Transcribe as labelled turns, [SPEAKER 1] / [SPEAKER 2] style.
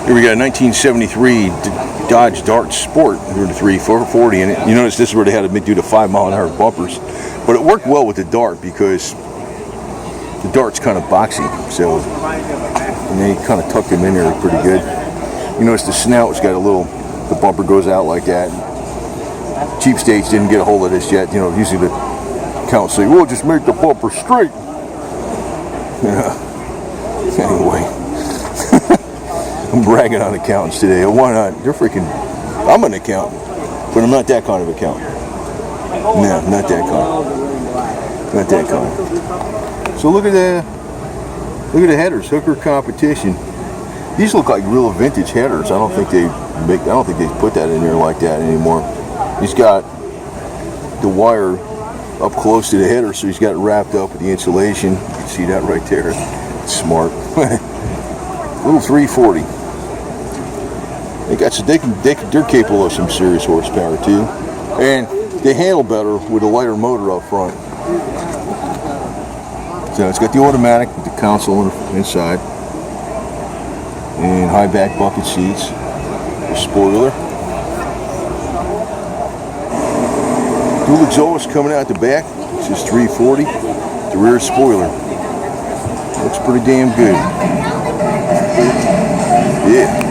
[SPEAKER 1] Here we got a 1973 Dodge Dart Sport with a 440 in it. You notice this is where they had to do the 5-mile-an-hour bumpers, but it worked well with the Dart because the Dart's kind of boxy, so and they kind of tucked them in there pretty good. You notice the snout's got a little, the bumper goes out like that. Cheap States didn't get a hold of this yet. You know, usually the accountants say, "We'll just make the bumper straight." Yeah. Anyway. I'm bragging on accountants today. Why not? They're freaking. I'm an accountant, but I'm not that kind of accountant. No, not that kind. Not that kind. So look at the headers. Hooker Competition. These look like real vintage headers. I don't think they put that in there like that anymore. He's got the wire up close to the header, so he's got it wrapped up with the insulation. You can see that right there. It's smart. Little 340. They're capable of some serious horsepower too, and they handle better with a lighter motor up front. So it's got the automatic with the console inside, and high back bucket seats, a spoiler, dual exhaust coming out the back. This is 340. The rear spoiler looks pretty damn good. Yeah.